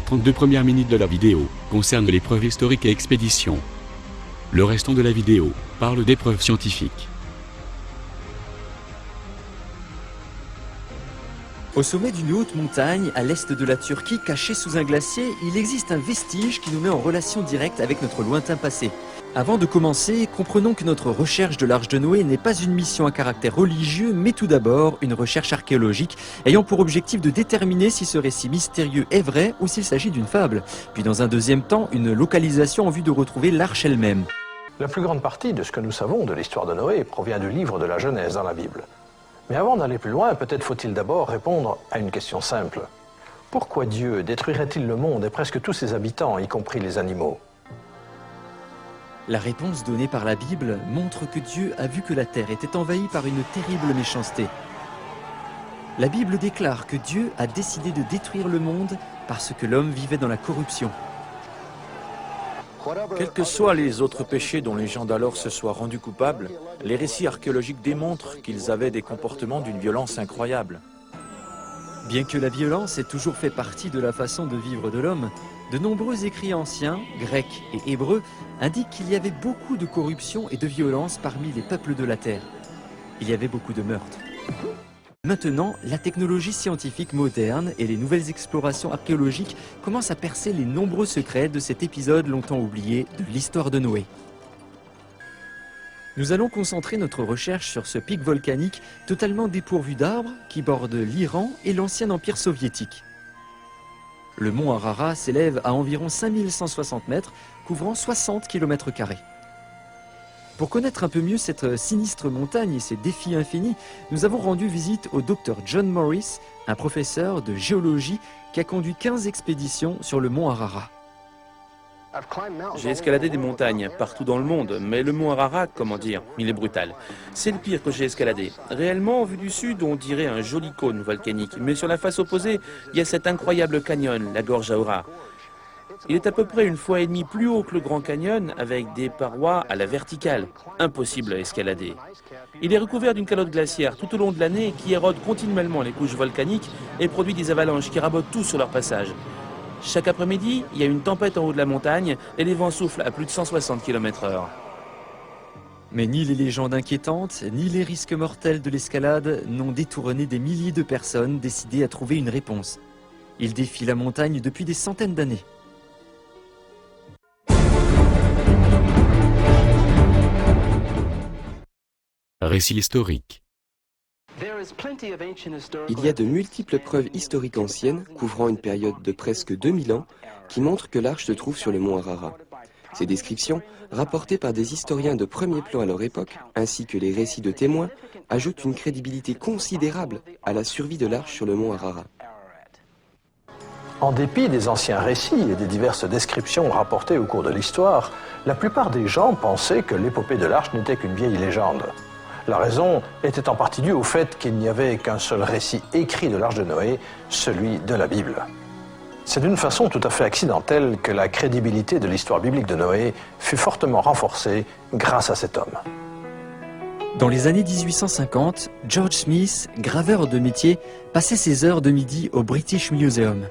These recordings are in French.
32 premières minutes de la vidéo concernent l'épreuve historique et expédition. Le restant de la vidéo parle d'épreuves scientifiques. Au sommet d'une haute montagne, à l'est de la Turquie, cachée sous un glacier, il existe un vestige qui nous met en relation directe avec notre lointain passé. Avant de commencer, comprenons que notre recherche de l'Arche de Noé n'est pas une mission à caractère religieux, mais tout d'abord une recherche archéologique ayant pour objectif de déterminer si ce récit mystérieux est vrai ou s'il s'agit d'une fable. Puis dans un deuxième temps, une localisation en vue de retrouver l'Arche elle-même. La plus grande partie de ce que nous savons de l'histoire de Noé provient du livre de la Genèse dans la Bible. Mais avant d'aller plus loin, peut-être faut-il d'abord répondre à une question simple. Pourquoi Dieu détruirait-il le monde et presque tous ses habitants, y compris les animaux ? La réponse donnée par la Bible montre que Dieu a vu que la terre était envahie par une terrible méchanceté. La Bible déclare que Dieu a décidé de détruire le monde parce que l'homme vivait dans la corruption. Quels que soient les autres péchés dont les gens d'alors se soient rendus coupables, les récits archéologiques démontrent qu'ils avaient des comportements d'une violence incroyable. Bien que la violence ait toujours fait partie de la façon de vivre de l'homme, de nombreux écrits anciens, grecs et hébreux, indiquent qu'il y avait beaucoup de corruption et de violence parmi les peuples de la terre. Il y avait beaucoup de meurtres. Maintenant, la technologie scientifique moderne et les nouvelles explorations archéologiques commencent à percer les nombreux secrets de cet épisode longtemps oublié de l'histoire de Noé. Nous allons concentrer notre recherche sur ce pic volcanique totalement dépourvu d'arbres qui borde l'Iran et l'ancien empire soviétique. Le mont Ararat s'élève à environ 5160 mètres, couvrant 60 km². Pour connaître un peu mieux cette sinistre montagne et ses défis infinis, nous avons rendu visite au Dr John Morris, un professeur de géologie qui a conduit 15 expéditions sur le mont Ararat. J'ai escaladé des montagnes partout dans le monde, mais le mont Ararat, comment dire, il est brutal. C'est le pire que j'ai escaladé. Réellement, vu du sud, on dirait un joli cône volcanique, mais sur la face opposée, il y a cet incroyable canyon, la gorge Aura. Il est à peu près 1,5 fois plus haut que le Grand Canyon, avec des parois à la verticale. Impossible à escalader. Il est recouvert d'une calotte glaciaire tout au long de l'année qui érode continuellement les couches volcaniques et produit des avalanches qui rabotent tout sur leur passage. Chaque après-midi, il y a une tempête en haut de la montagne et les vents soufflent à plus de 160 km/h. Mais ni les légendes inquiétantes, ni les risques mortels de l'escalade n'ont détourné des milliers de personnes décidées à trouver une réponse. Ils défient la montagne depuis des centaines d'années. Récit historique. Il y a de multiples preuves historiques anciennes, couvrant une période de presque 2000 ans, qui montrent que l'arche se trouve sur le mont Ararat. Ces descriptions, rapportées par des historiens de premier plan à leur époque, ainsi que les récits de témoins, ajoutent une crédibilité considérable à la survie de l'arche sur le mont Ararat. En dépit des anciens récits et des diverses descriptions rapportées au cours de l'histoire, la plupart des gens pensaient que l'épopée de l'arche n'était qu'une vieille légende. La raison était en partie due au fait qu'il n'y avait qu'un seul récit écrit de l'Arche de Noé, celui de la Bible. C'est d'une façon tout à fait accidentelle que la crédibilité de l'histoire biblique de Noé fut fortement renforcée grâce à cet homme. Dans les années 1850, George Smith, graveur de métier, passait ses heures de midi au British Museum.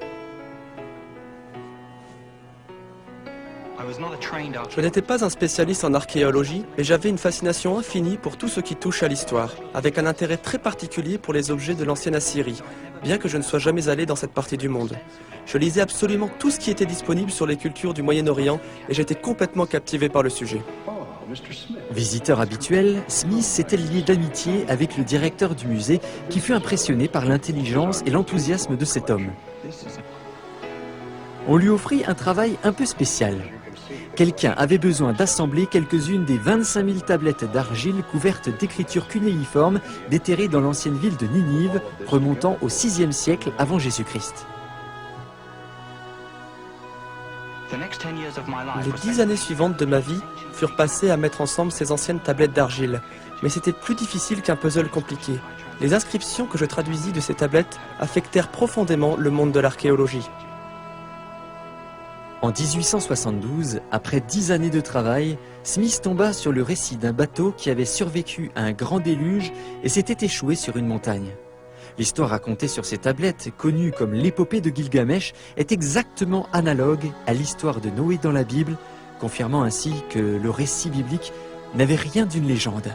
Je n'étais pas un spécialiste en archéologie, mais j'avais une fascination infinie pour tout ce qui touche à l'histoire, avec un intérêt très particulier pour les objets de l'ancienne Assyrie, bien que je ne sois jamais allé dans cette partie du monde. Je lisais absolument tout ce qui était disponible sur les cultures du Moyen-Orient et j'étais complètement captivé par le sujet. Visiteur habituel, Smith s'était lié d'amitié avec le directeur du musée qui fut impressionné par l'intelligence et l'enthousiasme de cet homme. On lui offrit un travail un peu spécial. Quelqu'un avait besoin d'assembler quelques-unes des 25 000 tablettes d'argile couvertes d'écritures cunéiformes déterrées dans l'ancienne ville de Ninive, remontant au VIe siècle avant Jésus-Christ. Les 10 années suivantes de ma vie furent passées à mettre ensemble ces anciennes tablettes d'argile, mais c'était plus difficile qu'un puzzle compliqué. Les inscriptions que je traduisis de ces tablettes affectèrent profondément le monde de l'archéologie. En 1872, après 10 années de travail, Smith tomba sur le récit d'un bateau qui avait survécu à un grand déluge et s'était échoué sur une montagne. L'histoire racontée sur ces tablettes, connue comme l'épopée de Gilgamesh, est exactement analogue à l'histoire de Noé dans la Bible, confirmant ainsi que le récit biblique n'avait rien d'une légende.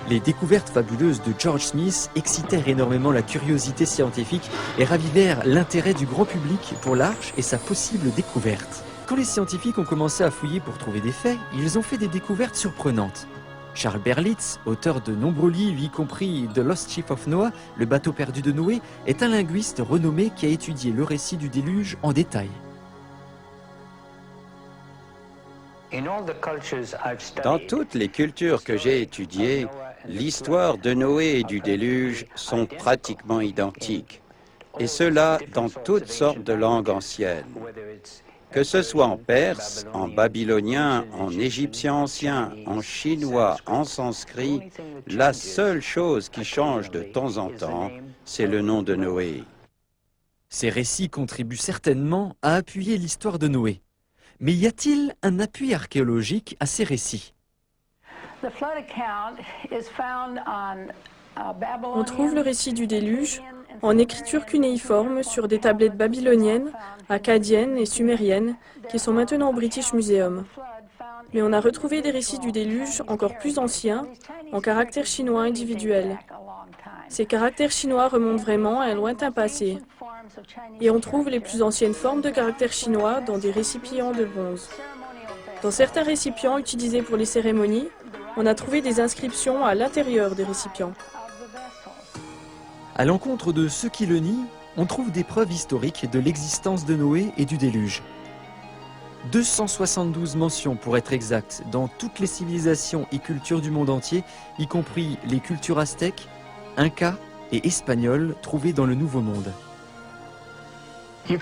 Les découvertes fabuleuses de George Smith excitèrent énormément la curiosité scientifique et ravivèrent l'intérêt du grand public pour l'arche et sa possible découverte. Quand les scientifiques ont commencé à fouiller pour trouver des faits, ils ont fait des découvertes surprenantes. Charles Berlitz, auteur de nombreux livres, y compris The Lost Ship of Noah, le bateau perdu de Noé, est un linguiste renommé qui a étudié le récit du déluge en détail. Dans toutes les cultures que j'ai étudiées, l'histoire de Noé et du déluge sont pratiquement identiques, et cela dans toutes sortes de langues anciennes. Que ce soit en perse, en babylonien, en égyptien ancien, en chinois, en sanskrit, la seule chose qui change de temps en temps, c'est le nom de Noé. Ces récits contribuent certainement à appuyer l'histoire de Noé. Mais y a-t-il un appui archéologique à ces récits? On trouve le récit du déluge en écriture cunéiforme sur des tablettes babyloniennes, akkadiennes et sumériennes qui sont maintenant au British Museum. Mais on a retrouvé des récits du déluge encore plus anciens, en caractères chinois individuels. Ces caractères chinois remontent vraiment à un lointain passé. Et on trouve les plus anciennes formes de caractères chinois dans des récipients de bronze. Dans certains récipients utilisés pour les cérémonies, on a trouvé des inscriptions à l'intérieur des récipients. À l'encontre de ceux qui le nient, on trouve des preuves historiques de l'existence de Noé et du déluge. 272 mentions pour être exact dans toutes les civilisations et cultures du monde entier, y compris les cultures aztèques, incas et espagnoles trouvées dans le Nouveau Monde. Vous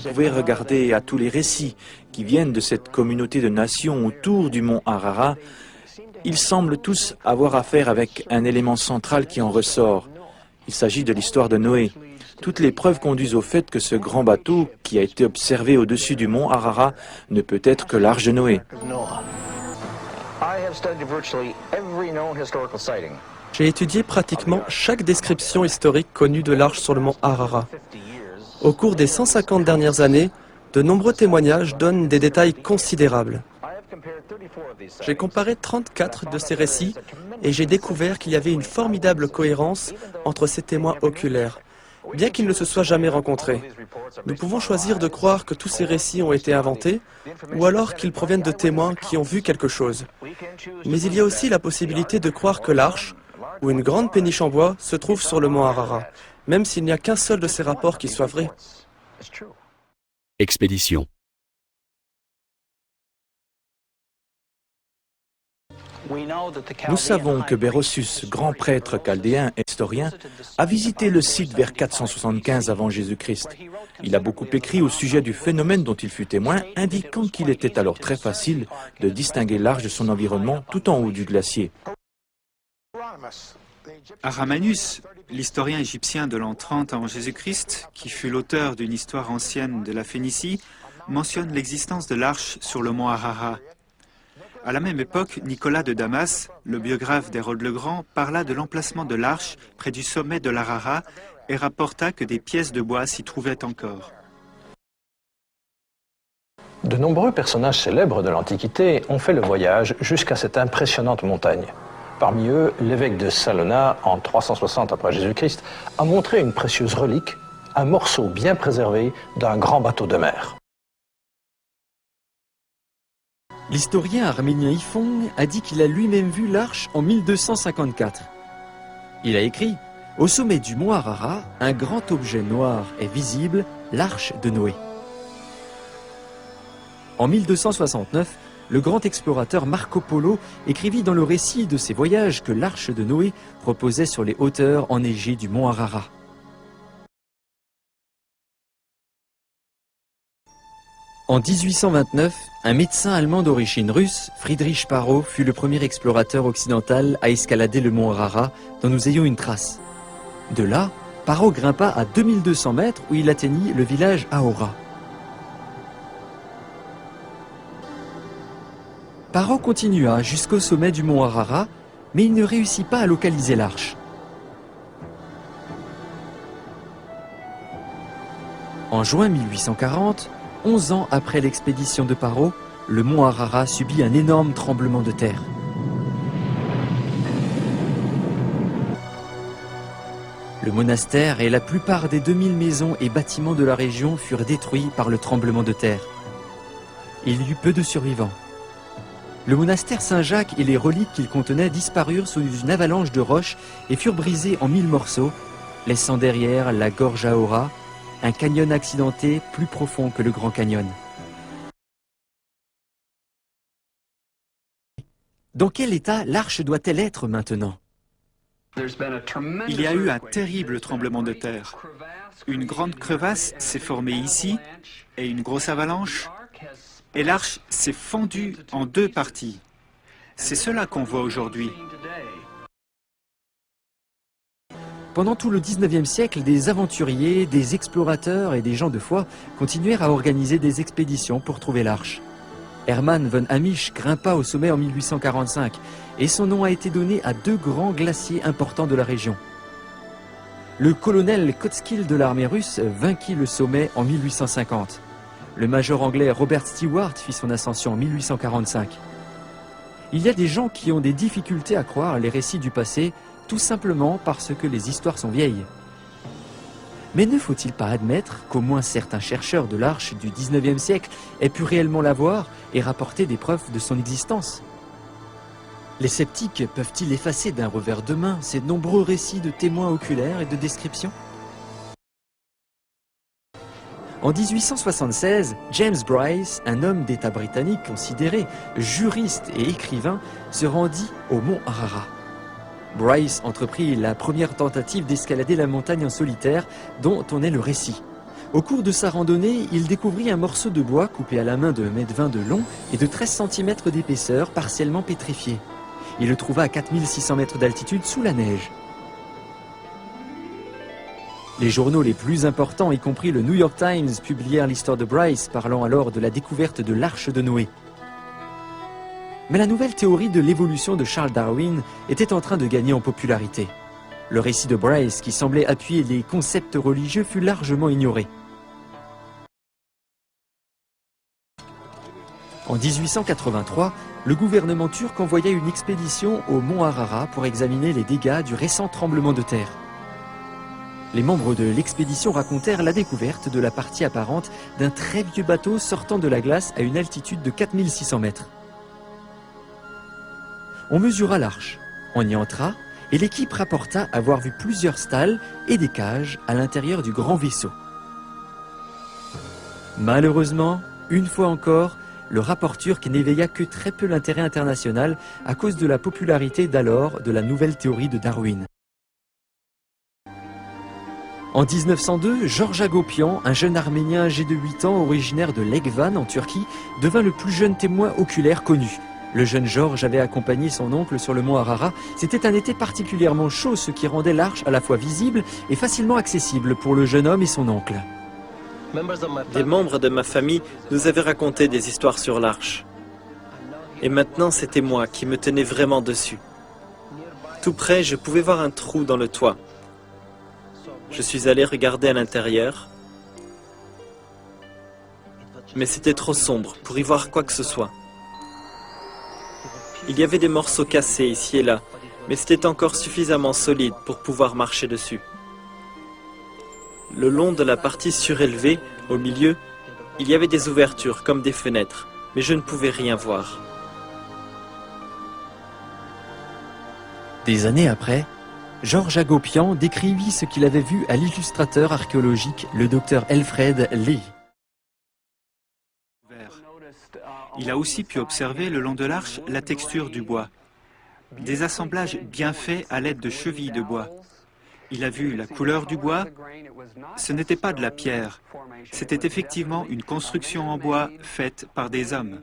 pouvez regarder à tous les récits qui viennent de cette communauté de nations autour du mont Ararat. Ils semblent tous avoir affaire avec un élément central qui en ressort. Il s'agit de l'histoire de Noé. Toutes les preuves conduisent au fait que ce grand bateau, qui a été observé au-dessus du mont Ararat, ne peut être que l'arche de Noé. J'ai étudié pratiquement chaque description historique connue de l'arche sur le mont Ararat. Au cours des 150 dernières années, de nombreux témoignages donnent des détails considérables. J'ai comparé 34 de ces récits et j'ai découvert qu'il y avait une formidable cohérence entre ces témoins oculaires, bien qu'ils ne se soient jamais rencontrés. Nous pouvons choisir de croire que tous ces récits ont été inventés ou alors qu'ils proviennent de témoins qui ont vu quelque chose. Mais il y a aussi la possibilité de croire que l'arche, ou une grande péniche en bois, se trouve sur le mont Ararat, même s'il n'y a qu'un seul de ces rapports qui soit vrai. Expédition. Nous savons que Berossus, grand prêtre chaldéen et historien, a visité le site vers 475 avant Jésus-Christ. Il a beaucoup écrit au sujet du phénomène dont il fut témoin, indiquant qu'il était alors très facile de distinguer l'arche de son environnement tout en haut du glacier. Aramanus, l'historien égyptien de l'an 30 avant Jésus-Christ, qui fut l'auteur d'une histoire ancienne de la Phénicie, mentionne l'existence de l'arche sur le mont Ararat. À la même époque, Nicolas de Damas, le biographe d'Hérode le Grand, parla de l'emplacement de l'arche près du sommet de l'Ararat et rapporta que des pièces de bois s'y trouvaient encore. De nombreux personnages célèbres de l'Antiquité ont fait le voyage jusqu'à cette impressionnante montagne. Parmi eux, l'évêque de Salona, en 360 après Jésus-Christ, a montré une précieuse relique, un morceau bien préservé d'un grand bateau de mer. L'historien arménien Yifong a dit qu'il a lui-même vu l'arche en 1254. Il a écrit « Au sommet du mont Ararat, un grand objet noir est visible, l'arche de Noé ». En 1269, le grand explorateur Marco Polo écrivit dans le récit de ses voyages que l'arche de Noé reposait sur les hauteurs enneigées du mont Ararat. En 1829, un médecin allemand d'origine russe, Friedrich Parrot, fut le premier explorateur occidental à escalader le mont Ararat dont nous ayons une trace. De là, Parrot grimpa à 2200 mètres où il atteignit le village Ahora. Paro continua jusqu'au sommet du mont Ararat, mais il ne réussit pas à localiser l'arche. En juin 1840, 11 ans après l'expédition de Paro, le mont Ararat subit un énorme tremblement de terre. Le monastère et la plupart des 2000 maisons et bâtiments de la région furent détruits par le tremblement de terre. Il y eut peu de survivants. Le monastère Saint-Jacques et les reliques qu'il contenait disparurent sous une avalanche de roches et furent brisés en 1000 morceaux, laissant derrière la gorge Aora, un canyon accidenté plus profond que le Grand Canyon. Dans quel état l'arche doit-elle être maintenant? Il y a eu un terrible tremblement de terre. Une grande crevasse s'est formée ici et une grosse avalanche, et l'arche s'est fendue en 2 parties. C'est cela qu'on voit aujourd'hui. Pendant tout le 19e siècle, des aventuriers, des explorateurs et des gens de foi continuèrent à organiser des expéditions pour trouver l'arche. Hermann von Hamisch grimpa au sommet en 1845 et son nom a été donné à 2 grands glaciers importants de la région. Le colonel Kotskill de l'armée russe vainquit le sommet en 1850. Le major anglais Robert Stewart fit son ascension en 1845. Il y a des gens qui ont des difficultés à croire les récits du passé, tout simplement parce que les histoires sont vieilles. Mais ne faut-il pas admettre qu'au moins certains chercheurs de l'arche du 19e siècle aient pu réellement la voir et rapporter des preuves de son existence? Les sceptiques peuvent-ils effacer d'un revers de main ces nombreux récits de témoins oculaires et de descriptions? En 1876, James Bryce, un homme d'État britannique considéré juriste et écrivain, se rendit au mont Ararat. Bryce entreprit la première tentative d'escalader la montagne en solitaire, dont on est le récit. Au cours de sa randonnée, il découvrit un morceau de bois coupé à la main de 1,20 m de long et de 13 cm d'épaisseur, partiellement pétrifié. Il le trouva à 4600 mètres d'altitude sous la neige. Les journaux les plus importants, y compris le New York Times, publièrent l'histoire de Bryce, parlant alors de la découverte de l'arche de Noé. Mais la nouvelle théorie de l'évolution de Charles Darwin était en train de gagner en popularité. Le récit de Bryce, qui semblait appuyer les concepts religieux, fut largement ignoré. En 1883, le gouvernement turc envoya une expédition au mont Ararat pour examiner les dégâts du récent tremblement de terre. Les membres de l'expédition racontèrent la découverte de la partie apparente d'un très vieux bateau sortant de la glace à une altitude de 4600 mètres. On mesura l'arche, on y entra et l'équipe rapporta avoir vu plusieurs stalles et des cages à l'intérieur du grand vaisseau. Malheureusement, une fois encore, le rapport turc n'éveilla que très peu l'intérêt international à cause de la popularité d'alors de la nouvelle théorie de Darwin. En 1902, Georges Agopian, un jeune Arménien âgé de 8 ans originaire de Legvan en Turquie, devint le plus jeune témoin oculaire connu. Le jeune Georges avait accompagné son oncle sur le mont Ararat. C'était un été particulièrement chaud, ce qui rendait l'arche à la fois visible et facilement accessible pour le jeune homme et son oncle. Des membres de ma famille nous avaient raconté des histoires sur l'arche. Et maintenant, c'était moi qui me tenais vraiment dessus. Tout près, je pouvais voir un trou dans le toit. Je suis allé regarder à l'intérieur, mais c'était trop sombre pour y voir quoi que ce soit. Il y avait des morceaux cassés ici et là, mais c'était encore suffisamment solide pour pouvoir marcher dessus. Le long de la partie surélevée, au milieu, il y avait des ouvertures comme des fenêtres, mais je ne pouvais rien voir. Des années après, Georges Agopian décrivit ce qu'il avait vu à l'illustrateur archéologique, le docteur Alfred Lee. Il a aussi pu observer le long de l'arche la texture du bois. Des assemblages bien faits à l'aide de chevilles de bois. Il a vu la couleur du bois. Ce n'était pas de la pierre. C'était effectivement une construction en bois faite par des hommes.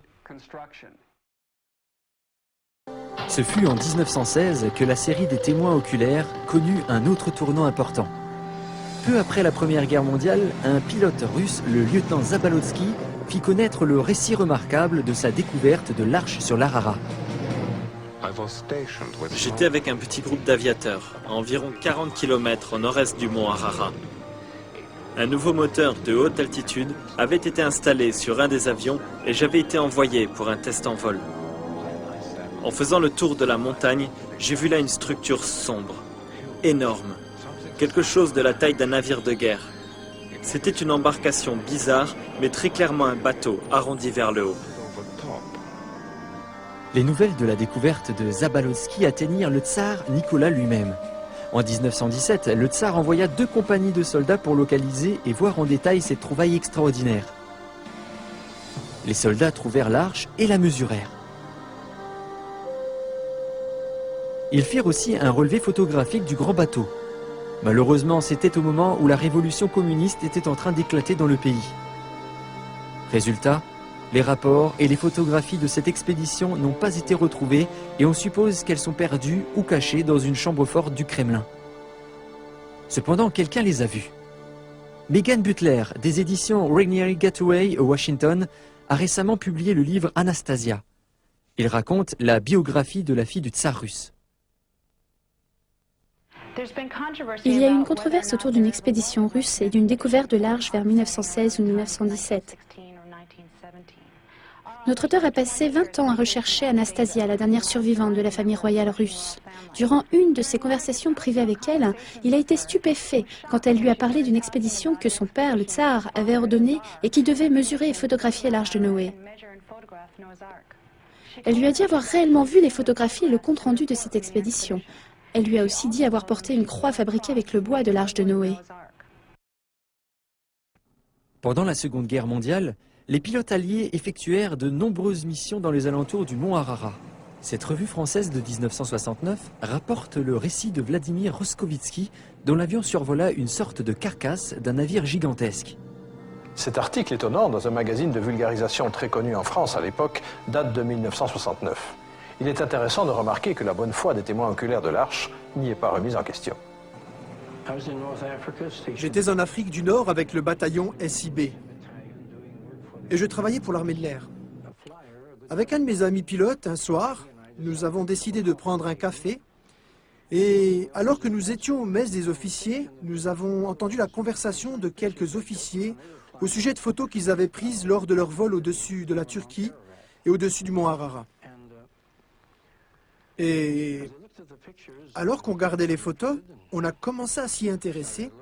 Ce fut en 1916 que la série des témoins oculaires connut un autre tournant important. Peu après la Première Guerre mondiale, un pilote russe, le lieutenant Zabalotsky, fit connaître le récit remarquable de sa découverte de l'arche sur l'Ararat. J'étais avec un petit groupe d'aviateurs, à environ 40 km au nord-est du mont Ararat. Un nouveau moteur de haute altitude avait été installé sur un des avions et j'avais été envoyé pour un test en vol. En faisant le tour de la montagne, j'ai vu là une structure sombre, énorme, quelque chose de la taille d'un navire de guerre. C'était une embarcation bizarre, mais très clairement un bateau arrondi vers le haut. Les nouvelles de la découverte de Zabolotsky atteignirent le tsar Nicolas lui-même. En 1917, le tsar envoya 2 compagnies de soldats pour localiser et voir en détail cette trouvaille extraordinaire. Les soldats trouvèrent l'arche et la mesurèrent. Ils firent aussi un relevé photographique du grand bateau. Malheureusement, c'était au moment où la révolution communiste était en train d'éclater dans le pays. Résultat, les rapports et les photographies de cette expédition n'ont pas été retrouvés et on suppose qu'elles sont perdues ou cachées dans une chambre forte du Kremlin. Cependant, quelqu'un les a vues. Megan Butler, des éditions Rainieri Gateway à Washington, a récemment publié le livre Anastasia. Il raconte la biographie de la fille du tsar russe. Il y a eu une controverse autour d'une expédition russe et d'une découverte de l'arche vers 1916 ou 1917. Notre auteur a passé 20 ans à rechercher Anastasia, la dernière survivante de la famille royale russe. Durant une de ses conversations privées avec elle, il a été stupéfait quand elle lui a parlé d'une expédition que son père, le tsar, avait ordonnée et qui devait mesurer et photographier l'arche de Noé. Elle lui a dit avoir réellement vu les photographies et le compte-rendu de cette expédition. Elle lui a aussi dit avoir porté une croix fabriquée avec le bois de l'arche de Noé. Pendant la Seconde Guerre mondiale, les pilotes alliés effectuèrent de nombreuses missions dans les alentours du mont Ararat. Cette revue française de 1969 rapporte le récit de Vladimir Roskovitsky, dont l'avion survola une sorte de carcasse d'un navire gigantesque. Cet article étonnant, dans un magazine de vulgarisation très connu en France à l'époque, date de 1969. Il est intéressant de remarquer que la bonne foi des témoins oculaires de l'arche n'y est pas remise en question. J'étais en Afrique du Nord avec le bataillon SIB. Et je travaillais pour l'armée de l'air. Avec un de mes amis pilotes, un soir, nous avons décidé de prendre un café. Et alors que nous étions au mess des officiers, nous avons entendu la conversation de quelques officiers au sujet de photos qu'ils avaient prises lors de leur vol au-dessus de la Turquie et au-dessus du mont Ararat. Et alors qu'on regardait les photos, on a commencé à s'y intéresser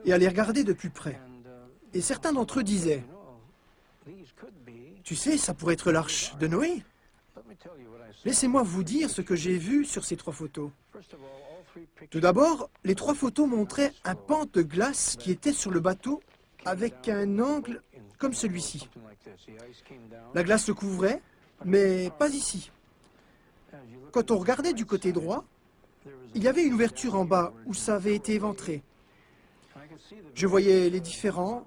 et à les regarder de plus près. Et certains d'entre eux disaient: « Tu sais, ça pourrait être l'arche de Noé. » Laissez-moi vous dire ce que j'ai vu sur ces 3 photos. Tout d'abord, les 3 photos montraient un pan de glace qui était sur le bateau avec un angle comme celui-ci. La glace le couvrait, mais pas ici. Quand on regardait du côté droit, il y avait une ouverture en bas où ça avait été éventré. Je voyais les différents,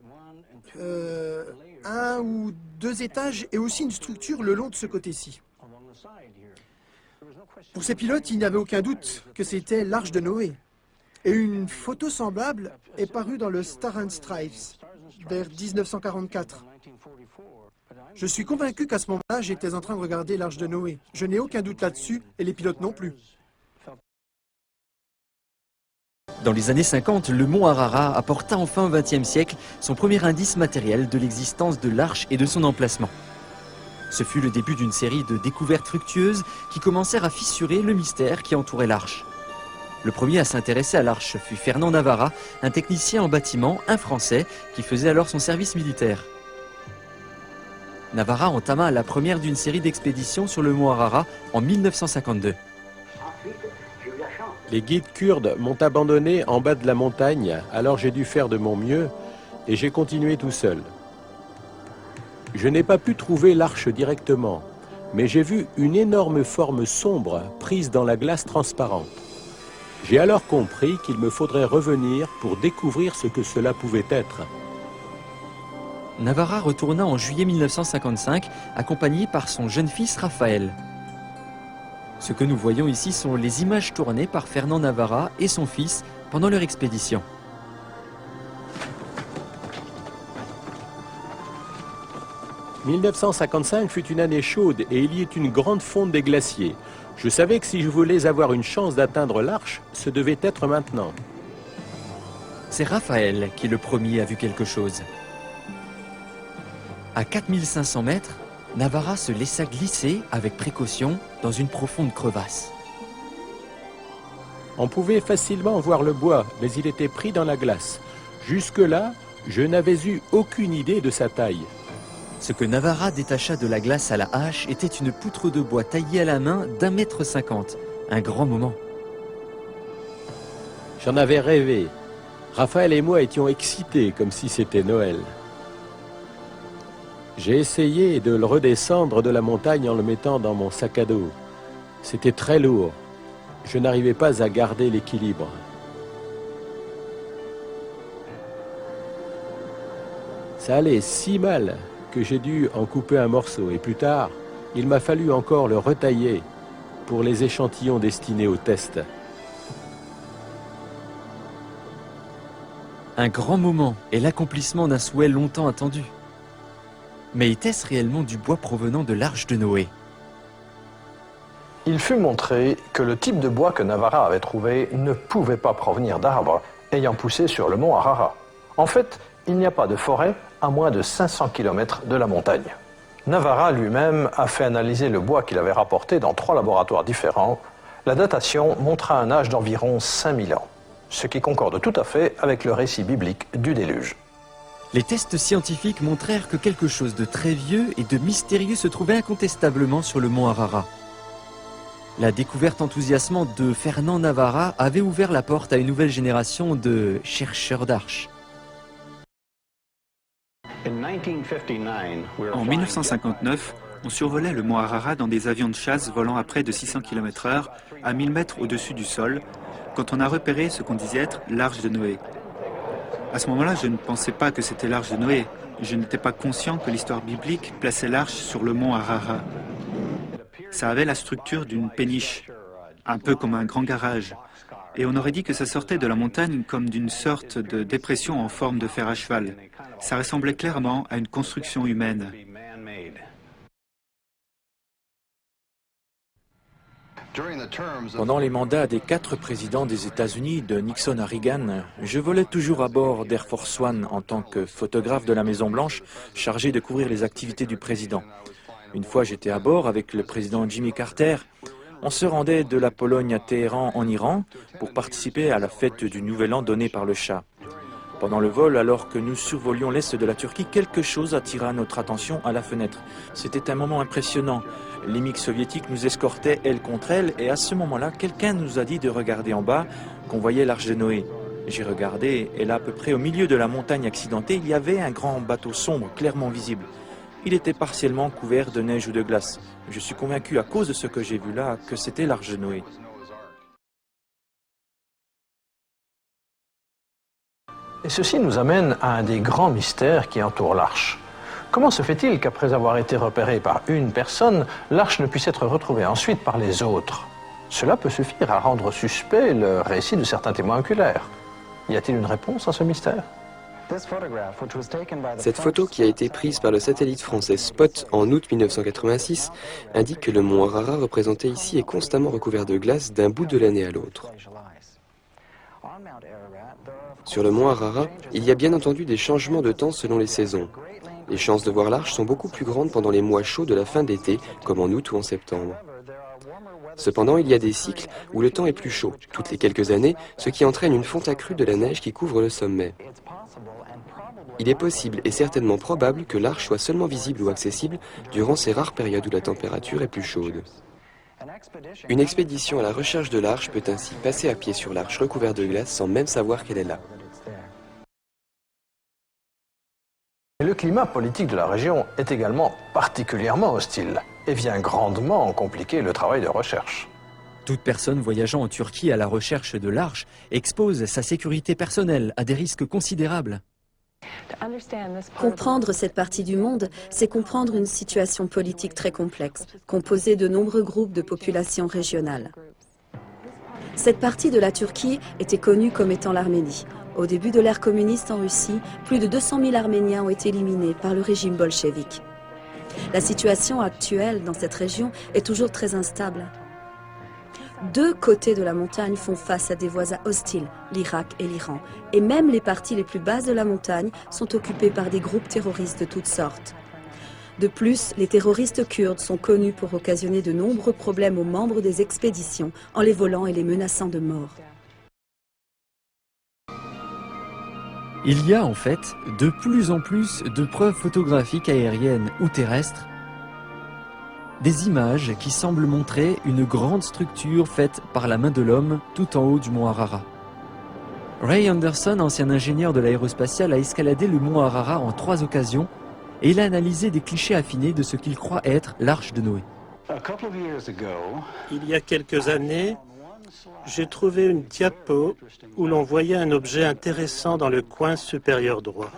1 ou 2 étages et aussi une structure le long de ce côté-ci. Pour ces pilotes, il n'y avait aucun doute que c'était l'arche de Noé. Et une photo semblable est parue dans le Star and Stripes vers 1944. Je suis convaincu qu'à ce moment-là, j'étais en train de regarder l'arche de Noé. Je n'ai aucun doute là-dessus, et les pilotes non plus. Dans les années 50, le mont Ararat apporta enfin au XXe siècle son premier indice matériel de l'existence de l'arche et de son emplacement. Ce fut le début d'une série de découvertes fructueuses qui commencèrent à fissurer le mystère qui entourait l'arche. Le premier à s'intéresser à l'arche fut Fernand Navarra, un technicien en bâtiment, un Français, qui faisait alors son service militaire. Navarra entama la première d'une série d'expéditions sur le mont Ararat en 1952. Les guides kurdes m'ont abandonné en bas de la montagne, alors j'ai dû faire de mon mieux et j'ai continué tout seul. Je n'ai pas pu trouver l'arche directement, mais j'ai vu une énorme forme sombre prise dans la glace transparente. J'ai alors compris qu'il me faudrait revenir pour découvrir ce que cela pouvait être. Navarra retourna en juillet 1955, accompagné par son jeune fils Raphaël. Ce que nous voyons ici sont les images tournées par Fernand Navarra et son fils pendant leur expédition. 1955 fut une année chaude et il y eut une grande fonte des glaciers. Je savais que si je voulais avoir une chance d'atteindre l'Arche, ce devait être maintenant. C'est Raphaël qui le premier a vu quelque chose. À 4500 mètres, Navarra se laissa glisser avec précaution dans une profonde crevasse. On pouvait facilement voir le bois, mais il était pris dans la glace. Jusque-là, je n'avais eu aucune idée de sa taille. Ce que Navarra détacha de la glace à la hache était une poutre de bois taillée à la main d'1,50 m. Un grand moment. J'en avais rêvé. Raphaël et moi étions excités comme si c'était Noël. J'ai essayé de le redescendre de la montagne en le mettant dans mon sac à dos. C'était très lourd. Je n'arrivais pas à garder l'équilibre. Ça allait si mal que j'ai dû en couper un morceau. Et plus tard, il m'a fallu encore le retailler pour les échantillons destinés au test. Un grand moment et l'accomplissement d'un souhait longtemps attendu. Mais était-ce réellement du bois provenant de l'Arche de Noé? Il fut montré que le type de bois que Navarra avait trouvé ne pouvait pas provenir d'arbres ayant poussé sur le mont Ararat. En fait, il n'y a pas de forêt à moins de 500 km de la montagne. Navarra lui-même a fait analyser le bois qu'il avait rapporté dans 3 laboratoires différents. La datation montra un âge d'environ 5000 ans, ce qui concorde tout à fait avec le récit biblique du déluge. Les tests scientifiques montrèrent que quelque chose de très vieux et de mystérieux se trouvait incontestablement sur le mont Ararat. La découverte enthousiasmante de Fernand Navarra avait ouvert la porte à une nouvelle génération de chercheurs d'arches. En 1959, on survolait le mont Ararat dans des avions de chasse volant à près de 600 km/h à 1000 mètres au-dessus du sol, quand on a repéré ce qu'on disait être l'Arche de Noé. À ce moment-là, je ne pensais pas que c'était l'Arche de Noé. Je n'étais pas conscient que l'histoire biblique plaçait l'Arche sur le mont Ararat. Ça avait la structure d'une péniche, un peu comme un grand garage. Et on aurait dit que ça sortait de la montagne comme d'une sorte de dépression en forme de fer à cheval. Ça ressemblait clairement à une construction humaine. Pendant les mandats des 4 présidents des États-Unis, de Nixon à Reagan, je volais toujours à bord d'Air Force One en tant que photographe de la Maison-Blanche, chargé de couvrir les activités du président. Une fois j'étais à bord avec le président Jimmy Carter. On se rendait de la Pologne à Téhéran en Iran pour participer à la fête du Nouvel An donnée par le Shah. Pendant le vol, alors que nous survolions l'est de la Turquie, quelque chose attira notre attention à la fenêtre. C'était un moment impressionnant. Les MiG soviétiques nous escortaient elles contre elles et à ce moment-là, quelqu'un nous a dit de regarder en bas, qu'on voyait l'Arche de Noé. J'ai regardé et là, à peu près au milieu de la montagne accidentée, il y avait un grand bateau sombre, clairement visible. Il était partiellement couvert de neige ou de glace. Je suis convaincu à cause de ce que j'ai vu là que c'était l'Arche de Noé. Et ceci nous amène à un des grands mystères qui entourent l'Arche. Comment se fait-il qu'après avoir été repérée par une personne, l'Arche ne puisse être retrouvée ensuite par les autres? Cela peut suffire à rendre suspect le récit de certains témoins oculaires. Y a-t-il une réponse à ce mystère? Cette photo, qui a été prise par le satellite français Spot en août 1986, indique que le mont Ararat représenté ici est constamment recouvert de glace d'un bout de l'année à l'autre. Sur le mont Ararat, il y a bien entendu des changements de temps selon les saisons. Les chances de voir l'Arche sont beaucoup plus grandes pendant les mois chauds de la fin d'été, comme en août ou en septembre. Cependant, il y a des cycles où le temps est plus chaud, toutes les quelques années, ce qui entraîne une fonte accrue de la neige qui couvre le sommet. Il est possible et certainement probable que l'Arche soit seulement visible ou accessible durant ces rares périodes où la température est plus chaude. Une expédition à la recherche de l'Arche peut ainsi passer à pied sur l'Arche recouverte de glace sans même savoir qu'elle est là. Le climat politique de la région est également particulièrement hostile et vient grandement compliquer le travail de recherche. Toute personne voyageant en Turquie à la recherche de l'Arche expose sa sécurité personnelle à des risques considérables. Comprendre cette partie du monde, c'est comprendre une situation politique très complexe, composée de nombreux groupes de populations régionales. Cette partie de la Turquie était connue comme étant l'Arménie. Au début de l'ère communiste en Russie, plus de 200 000 Arméniens ont été éliminés par le régime bolchevique. La situation actuelle dans cette région est toujours très instable. Deux côtés de la montagne font face à des voisins hostiles, l'Irak et l'Iran, et même les parties les plus basses de la montagne sont occupées par des groupes terroristes de toutes sortes. De plus, les terroristes kurdes sont connus pour occasionner de nombreux problèmes aux membres des expéditions en les volant et les menaçant de mort. Il y a en fait de plus en plus de preuves photographiques aériennes ou terrestres, des images qui semblent montrer une grande structure faite par la main de l'homme tout en haut du mont Ararat. Ray Anderson, ancien ingénieur de l'aérospatiale, a escaladé le mont Ararat en 3 occasions et il a analysé des clichés affinés de ce qu'il croit être l'arche de Noé. Il y a quelques années, j'ai trouvé une diapo où l'on voyait un objet intéressant dans le coin supérieur droit.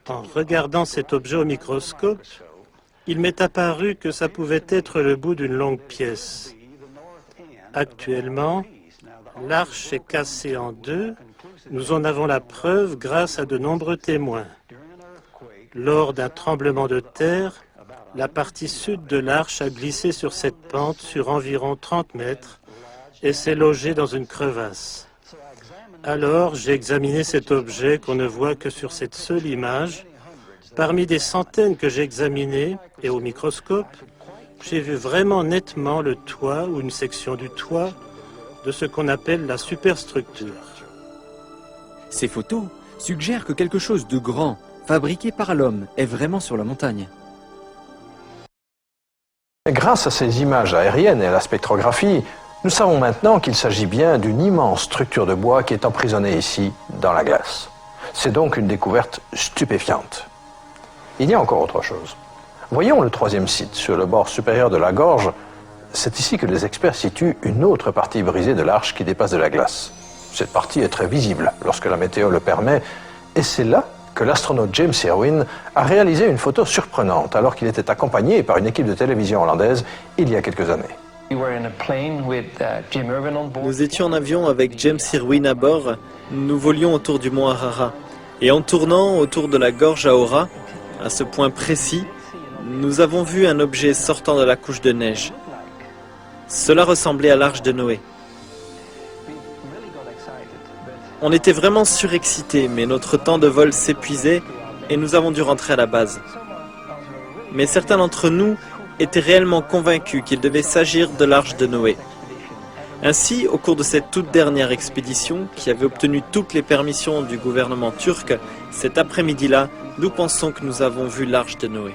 En regardant cet objet au microscope, il m'est apparu que ça pouvait être le bout d'une longue pièce. Actuellement, l'arche est cassée en 2. Nous en avons la preuve grâce à de nombreux témoins. Lors d'un tremblement de terre, la partie sud de l'arche a glissé sur cette pente sur environ 30 mètres et s'est logée dans une crevasse. Alors, j'ai examiné cet objet qu'on ne voit que sur cette seule image. Parmi des centaines que j'ai examinées et au microscope, j'ai vu vraiment nettement le toit ou une section du toit de ce qu'on appelle la superstructure. Ces photos suggèrent que quelque chose de grand, fabriqué par l'homme, est vraiment sur la montagne. Grâce à ces images aériennes et à la spectrographie, nous savons maintenant qu'il s'agit bien d'une immense structure de bois qui est emprisonnée ici, dans la glace. C'est donc une découverte stupéfiante. Il y a encore autre chose. Voyons le 3e site, sur le bord supérieur de la gorge. C'est ici que les experts situent une autre partie brisée de l'arche qui dépasse de la glace. Cette partie est très visible lorsque la météo le permet, et c'est là que l'astronaute James Irwin a réalisé une photo surprenante alors qu'il était accompagné par une équipe de télévision hollandaise il y a quelques années. Nous étions en avion avec James Irwin à bord. Nous volions autour du mont Ararat. Et en tournant autour de la gorge à Ora, à ce point précis, nous avons vu un objet sortant de la couche de neige. Cela ressemblait à l'arche de Noé. On était vraiment surexcités, mais notre temps de vol s'épuisait et nous avons dû rentrer à la base. Mais certains d'entre nous étaient réellement convaincus qu'il devait s'agir de l'arche de Noé. Ainsi, au cours de cette toute dernière expédition, qui avait obtenu toutes les permissions du gouvernement turc, cet après-midi-là, nous pensons que nous avons vu l'arche de Noé.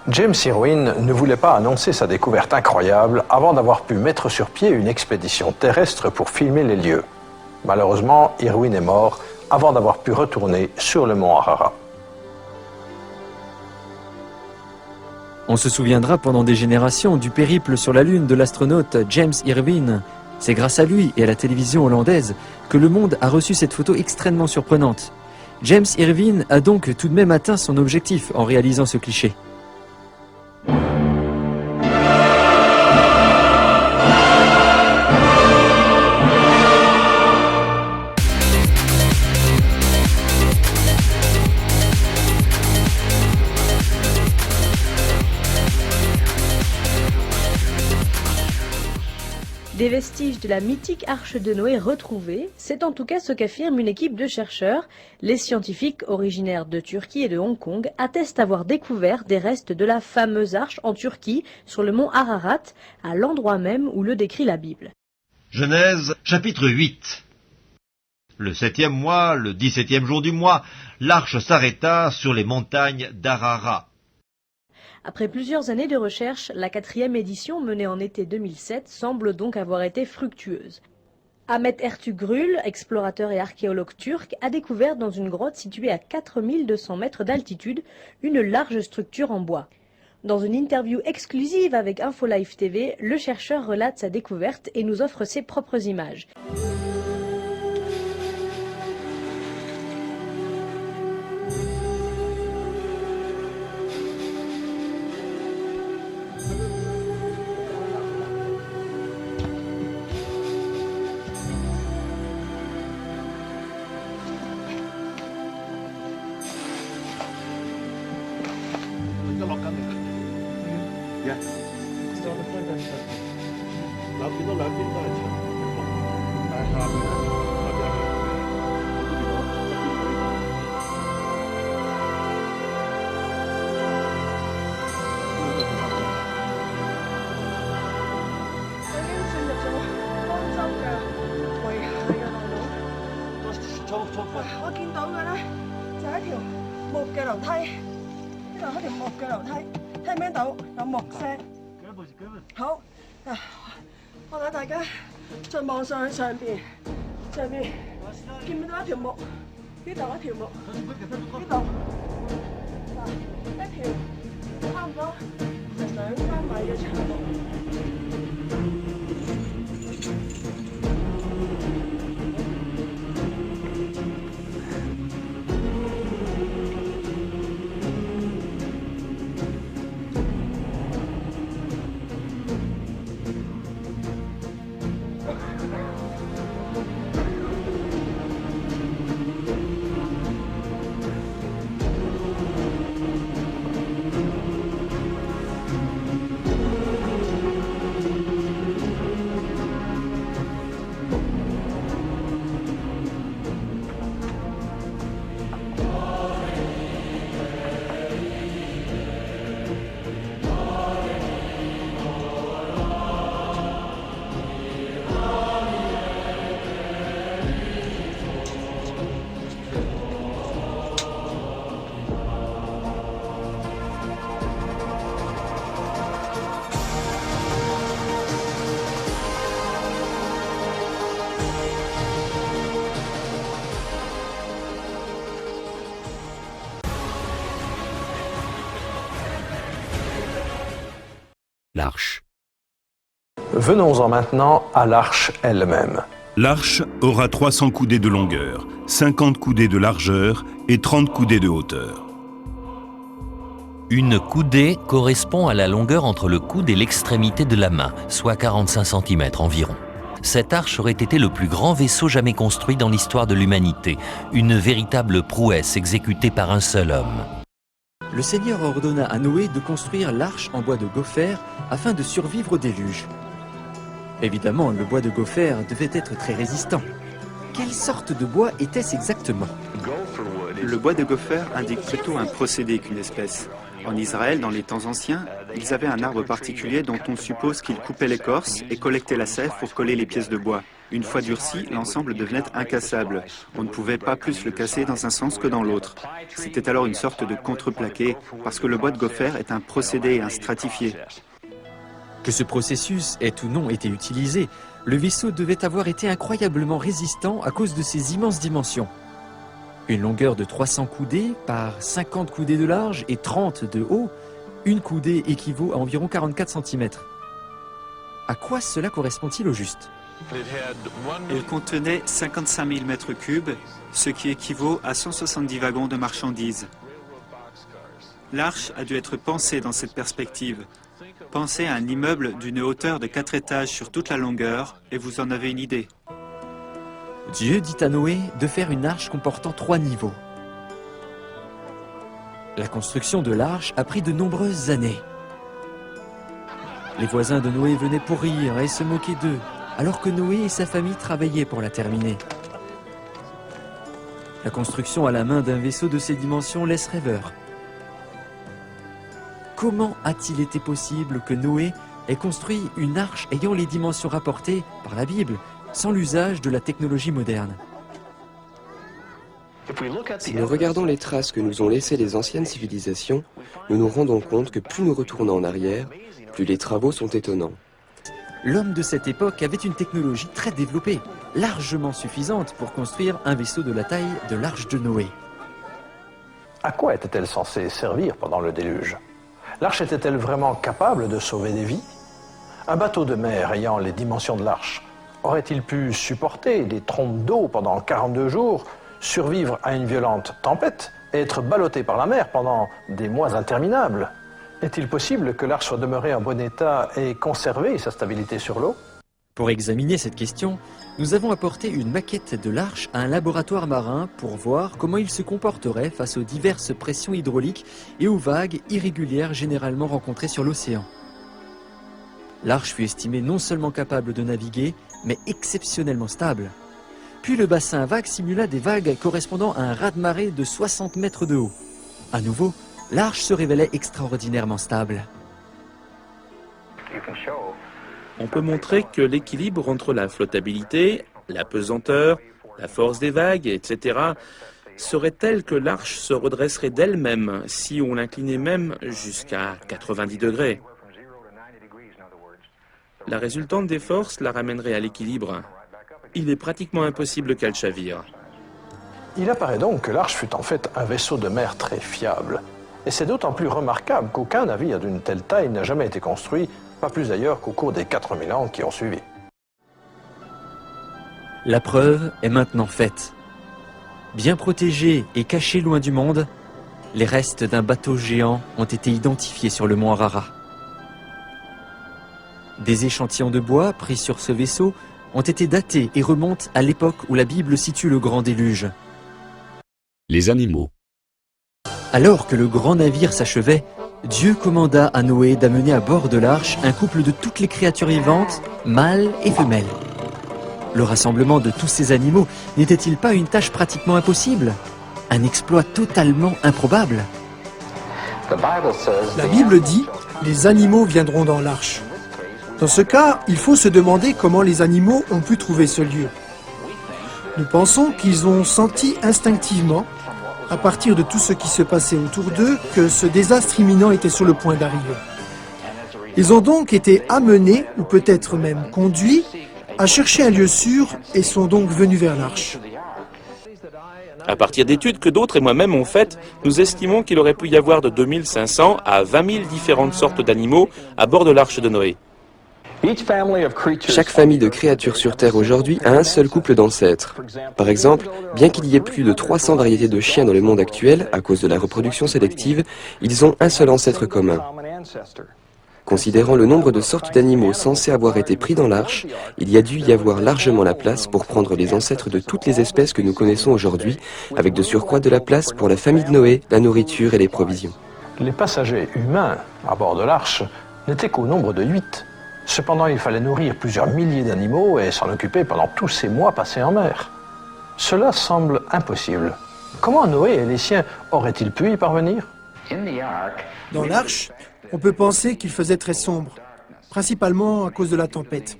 James Irwin ne voulait pas annoncer sa découverte incroyable avant d'avoir pu mettre sur pied une expédition terrestre pour filmer les lieux. Malheureusement, Irwin est mort avant d'avoir pu retourner sur le mont Ararat. On se souviendra pendant des générations du périple sur la Lune de l'astronaute James Irwin. C'est grâce à lui et à la télévision hollandaise que le monde a reçu cette photo extrêmement surprenante. James Irwin a donc tout de même atteint son objectif en réalisant ce cliché. Des vestiges de la mythique arche de Noé retrouvés, c'est en tout cas ce qu'affirme une équipe de chercheurs. Les scientifiques originaires de Turquie et de Hong Kong attestent avoir découvert des restes de la fameuse arche en Turquie, sur le mont Ararat, à l'endroit même où le décrit la Bible. Genèse, chapitre 8. Le 7e mois, le 17e jour du mois, l'arche s'arrêta sur les montagnes d'Ararat. Après plusieurs années de recherche, la 4e édition menée en été 2007 semble donc avoir été fructueuse. Ahmet Ertuğrul, explorateur et archéologue turc, a découvert dans une grotte située à 4200 mètres d'altitude une large structure en bois. Dans une interview exclusive avec InfoLive TV, le chercheur relate sa découverte et nous offre ses propres images. L'arche. Venons-en maintenant à l'arche elle-même. L'arche aura 300 coudées de longueur, 50 coudées de largeur et 30 coudées de hauteur. Une coudée correspond à la longueur entre le coude et l'extrémité de la main, soit 45 cm environ. Cette arche aurait été le plus grand vaisseau jamais construit dans l'histoire de l'humanité, une véritable prouesse exécutée par un seul homme. Le Seigneur ordonna à Noé de construire l'arche en bois de gopher afin de survivre au déluge. Évidemment, le bois de gopher devait être très résistant. Quelle sorte de bois était-ce exactement? Le bois de gopher indique plutôt un procédé qu'une espèce. En Israël, dans les temps anciens, ils avaient un arbre particulier dont on suppose qu'ils coupaient l'écorce et collectaient la sève pour coller les pièces de bois. Une fois durci, l'ensemble devenait incassable. On ne pouvait pas plus le casser dans un sens que dans l'autre. C'était alors une sorte de contreplaqué, parce que le bois de gopher est un procédé, un stratifié. Que ce processus ait ou non été utilisé, le vaisseau devait avoir été incroyablement résistant à cause de ses immenses dimensions. Une longueur de 300 coudées par 50 coudées de large et 30 de haut, une coudée équivaut à environ 44 cm. À quoi cela correspond-il au juste? Elle contenait 55 000 mètres cubes, ce qui équivaut à 170 wagons de marchandises. L'arche a dû être pensée dans cette perspective. Pensez à un immeuble d'une hauteur de 4 étages sur toute la longueur et vous en avez une idée. Dieu dit à Noé de faire une arche comportant 3 niveaux. La construction de l'arche a pris de nombreuses années. Les voisins de Noé venaient pour rire et se moquer d'eux, alors que Noé et sa famille travaillaient pour la terminer. La construction à la main d'un vaisseau de ces dimensions laisse rêveur. Comment a-t-il été possible que Noé ait construit une arche ayant les dimensions rapportées par la Bible, sans l'usage de la technologie moderne? Si nous regardons les traces que nous ont laissées les anciennes civilisations, nous nous rendons compte que plus nous retournons en arrière, plus les travaux sont étonnants. L'homme de cette époque avait une technologie très développée, largement suffisante pour construire un vaisseau de la taille de l'arche de Noé. À quoi était-elle censée servir pendant le déluge? L'arche était-elle vraiment capable de sauver des vies? Un bateau de mer ayant les dimensions de l'arche aurait-il pu supporter des trompes d'eau pendant 42 jours, survivre à une violente tempête et être ballotté par la mer pendant des mois interminables? Est-il possible que l'arche soit demeurée en bon état et conserver sa stabilité sur l'eau? Pour examiner cette question, nous avons apporté une maquette de l'arche à un laboratoire marin pour voir comment il se comporterait face aux diverses pressions hydrauliques et aux vagues irrégulières généralement rencontrées sur l'océan. L'arche fut estimée non seulement capable de naviguer, mais exceptionnellement stable. Puis le bassin à vagues simula des vagues correspondant à un raz-de-marée de 60 mètres de haut. À nouveau, l'arche se révélait extraordinairement stable. On peut montrer que l'équilibre entre la flottabilité, la pesanteur, la force des vagues, etc., serait tel que l'arche se redresserait d'elle-même si on l'inclinait même jusqu'à 90 degrés. La résultante des forces la ramènerait à l'équilibre. Il est pratiquement impossible qu'elle chavire. Il apparaît donc que l'arche fut en fait un vaisseau de mer très fiable. Et c'est d'autant plus remarquable qu'aucun navire d'une telle taille n'a jamais été construit, pas plus d'ailleurs qu'au cours des 4000 ans qui ont suivi. La preuve est maintenant faite. Bien protégés et cachés loin du monde, les restes d'un bateau géant ont été identifiés sur le mont Ararat. Des échantillons de bois pris sur ce vaisseau ont été datés et remontent à l'époque où la Bible situe le grand déluge. Les animaux. Alors que le grand navire s'achevait, Dieu commanda à Noé d'amener à bord de l'arche un couple de toutes les créatures vivantes, mâles et femelles. Le rassemblement de tous ces animaux n'était-il pas une tâche pratiquement impossible? Un exploit totalement improbable? La Bible dit « Les animaux viendront dans l'arche ». Dans ce cas, il faut se demander comment les animaux ont pu trouver ce lieu. Nous pensons qu'ils ont senti instinctivement, à partir de tout ce qui se passait autour d'eux, que ce désastre imminent était sur le point d'arriver. Ils ont donc été amenés, ou peut-être même conduits, à chercher un lieu sûr et sont donc venus vers l'arche. À partir d'études que d'autres et moi-même ont faites, nous estimons qu'il aurait pu y avoir de 2500 à 20 000 différentes sortes d'animaux à bord de l'arche de Noé. Chaque famille de créatures sur Terre aujourd'hui a un seul couple d'ancêtres. Par exemple, bien qu'il y ait plus de 300 variétés de chiens dans le monde actuel, à cause de la reproduction sélective, ils ont un seul ancêtre commun. Considérant le nombre de sortes d'animaux censés avoir été pris dans l'arche, il y a dû y avoir largement la place pour prendre les ancêtres de toutes les espèces que nous connaissons aujourd'hui, avec de surcroît de la place pour la famille de Noé, la nourriture et les provisions. Les passagers humains à bord de l'arche n'étaient qu'au nombre de 8. Cependant, il fallait nourrir plusieurs milliers d'animaux et s'en occuper pendant tous ces mois passés en mer. Cela semble impossible. Comment Noé et les siens auraient-ils pu y parvenir? Dans l'arche, on peut penser qu'il faisait très sombre, principalement à cause de la tempête.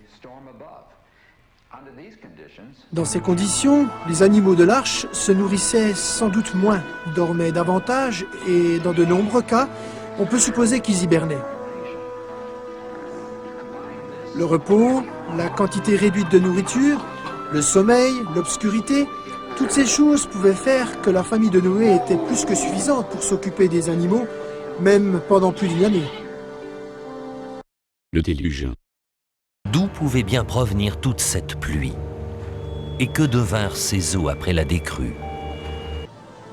Dans ces conditions, les animaux de l'arche se nourrissaient sans doute moins, dormaient davantage et, dans de nombreux cas, on peut supposer qu'ils hibernaient. Le repos, la quantité réduite de nourriture, le sommeil, l'obscurité, toutes ces choses pouvaient faire que la famille de Noé était plus que suffisante pour s'occuper des animaux, même pendant plus d'une année. Le déluge. D'où pouvait bien provenir toute cette pluie? Et que devinrent ces eaux après la décrue?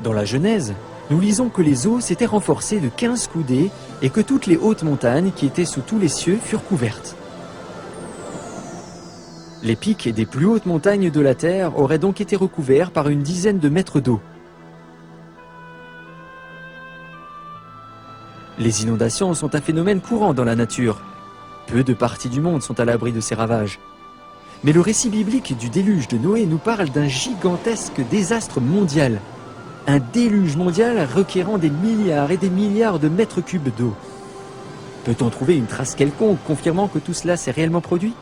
Dans la Genèse, nous lisons que les eaux s'étaient renforcées de 15 coudées et que toutes les hautes montagnes qui étaient sous tous les cieux furent couvertes. Les pics des plus hautes montagnes de la Terre auraient donc été recouverts par une dizaine de mètres d'eau. Les inondations sont un phénomène courant dans la nature. Peu de parties du monde sont à l'abri de ces ravages. Mais le récit biblique du déluge de Noé nous parle d'un gigantesque désastre mondial. Un déluge mondial requérant des milliards et des milliards de mètres cubes d'eau. Peut-on trouver une trace quelconque confirmant que tout cela s'est réellement produit?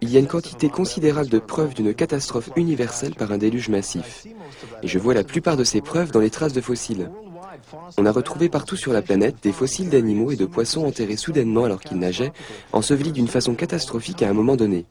Il y a une quantité considérable de preuves d'une catastrophe universelle par un déluge massif. Et je vois la plupart de ces preuves dans les traces de fossiles. On a retrouvé partout sur la planète des fossiles d'animaux et de poissons enterrés soudainement alors qu'ils nageaient, ensevelis d'une façon catastrophique à un moment donné.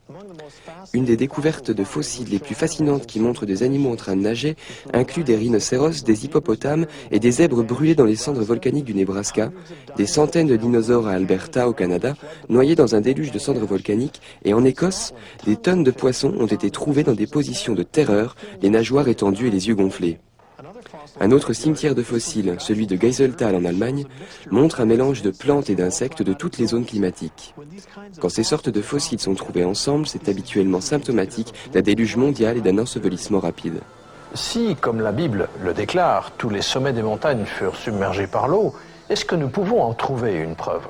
Une des découvertes de fossiles les plus fascinantes qui montrent des animaux en train de nager inclut des rhinocéros, des hippopotames et des zèbres brûlés dans les cendres volcaniques du Nebraska, des centaines de dinosaures à Alberta, au Canada, noyés dans un déluge de cendres volcaniques, et en Écosse, des tonnes de poissons ont été trouvées dans des positions de terreur, les nageoires étendues et les yeux gonflés. Un autre cimetière de fossiles, celui de Geiseltal en Allemagne, montre un mélange de plantes et d'insectes de toutes les zones climatiques. Quand ces sortes de fossiles sont trouvés ensemble, c'est habituellement symptomatique d'un déluge mondial et d'un ensevelissement rapide. Si, comme la Bible le déclare, tous les sommets des montagnes furent submergés par l'eau, est-ce que nous pouvons en trouver une preuve?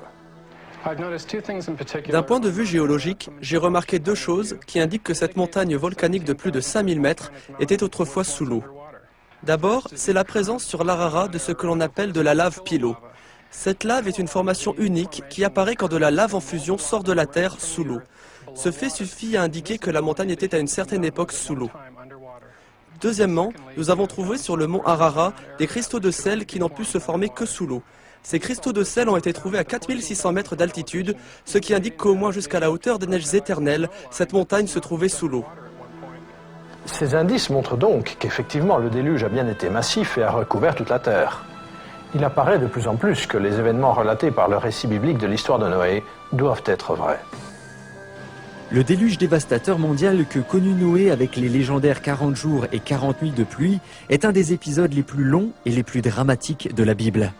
D'un point de vue géologique, j'ai remarqué deux choses qui indiquent que cette montagne volcanique de plus de 5000 mètres était autrefois sous l'eau. D'abord, c'est la présence sur l'Arara de ce que l'on appelle de la lave pilo. Cette lave est une formation unique qui apparaît quand de la lave en fusion sort de la terre sous l'eau. Ce fait suffit à indiquer que la montagne était à une certaine époque sous l'eau. Deuxièmement, nous avons trouvé sur le mont Arara des cristaux de sel qui n'ont pu se former que sous l'eau. Ces cristaux de sel ont été trouvés à 4600 mètres d'altitude, ce qui indique qu'au moins jusqu'à la hauteur des neiges éternelles, cette montagne se trouvait sous l'eau. Ces indices montrent donc qu'effectivement le déluge a bien été massif et a recouvert toute la terre. Il apparaît de plus en plus que les événements relatés par le récit biblique de l'histoire de Noé doivent être vrais. Le déluge dévastateur mondial que connut Noé avec les légendaires 40 jours et 40 nuits de pluie est un des épisodes les plus longs et les plus dramatiques de la Bible.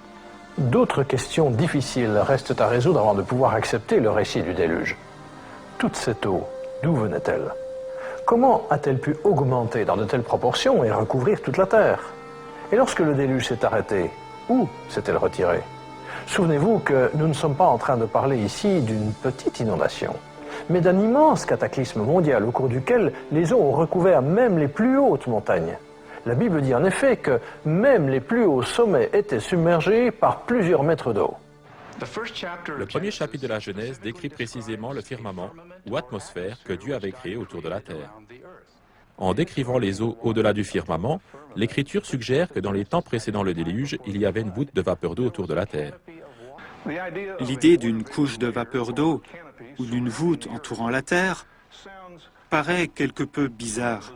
D'autres questions difficiles restent à résoudre avant de pouvoir accepter le récit du déluge. Toute cette eau, d'où venait-elle? Comment a-t-elle pu augmenter dans de telles proportions et recouvrir toute la terre? Et lorsque le déluge s'est arrêté, où s'est-elle retirée? Souvenez-vous que nous ne sommes pas en train de parler ici d'une petite inondation, mais d'un immense cataclysme mondial au cours duquel les eaux ont recouvert même les plus hautes montagnes. La Bible dit en effet que même les plus hauts sommets étaient submergés par plusieurs mètres d'eau. Le premier chapitre de la Genèse décrit précisément le firmament ou atmosphère que Dieu avait créé autour de la terre. En décrivant les eaux au-delà du firmament, l'Écriture suggère que dans les temps précédant le déluge, il y avait une voûte de vapeur d'eau autour de la terre. L'idée d'une couche de vapeur d'eau ou d'une voûte entourant la Terre paraît quelque peu bizarre.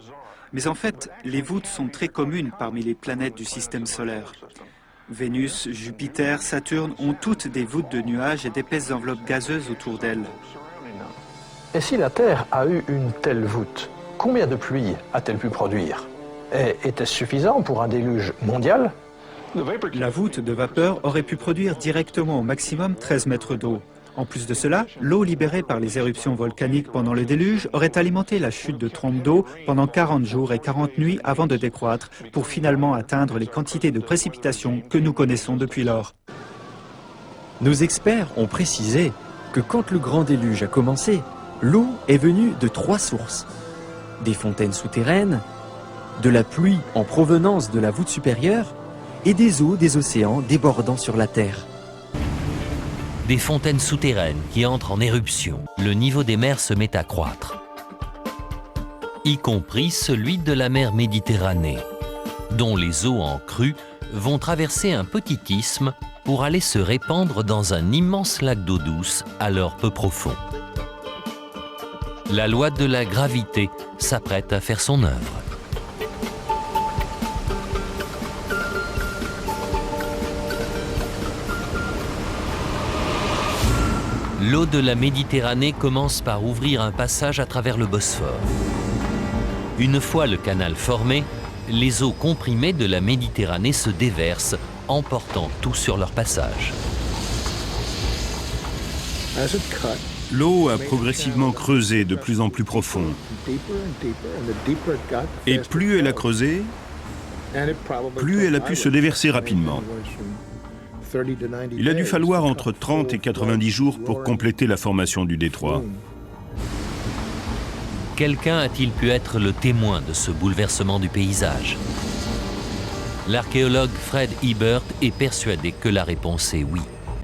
Mais en fait, les voûtes sont très communes parmi les planètes du système solaire. Vénus, Jupiter, Saturne ont toutes des voûtes de nuages et d'épaisses enveloppes gazeuses autour d'elles. Et si la Terre a eu une telle voûte, combien de pluie a-t-elle pu produire? Et était-ce suffisant pour un déluge mondial? La voûte de vapeur aurait pu produire directement au maximum 13 mètres d'eau. En plus de cela, l'eau libérée par les éruptions volcaniques pendant le déluge aurait alimenté la chute de trompes d'eau pendant 40 jours et 40 nuits avant de décroître pour finalement atteindre les quantités de précipitations que nous connaissons depuis lors. Nos experts ont précisé que quand le grand déluge a commencé, l'eau est venue de 3 sources. Des fontaines souterraines, de la pluie en provenance de la voûte supérieure et des eaux des océans débordant sur la terre. Des fontaines souterraines qui entrent en éruption. Le niveau des mers se met à croître, y compris celui de la mer Méditerranée, dont les eaux en crue vont traverser un petit isthme pour aller se répandre dans un immense lac d'eau douce, alors peu profond. La loi de la gravité s'apprête à faire son œuvre. L'eau de la Méditerranée commence par ouvrir un passage à travers le Bosphore. Une fois le canal formé, les eaux comprimées de la Méditerranée se déversent, emportant tout sur leur passage. L'eau a progressivement creusé de plus en plus profond. Et plus elle a creusé, plus elle a pu se déverser rapidement. Il a dû falloir entre 30 et 90 jours pour compléter la formation du détroit. Quelqu'un a-t-il pu être le témoin de ce bouleversement du paysage? L'archéologue Fred Ebert est persuadé que la réponse est oui.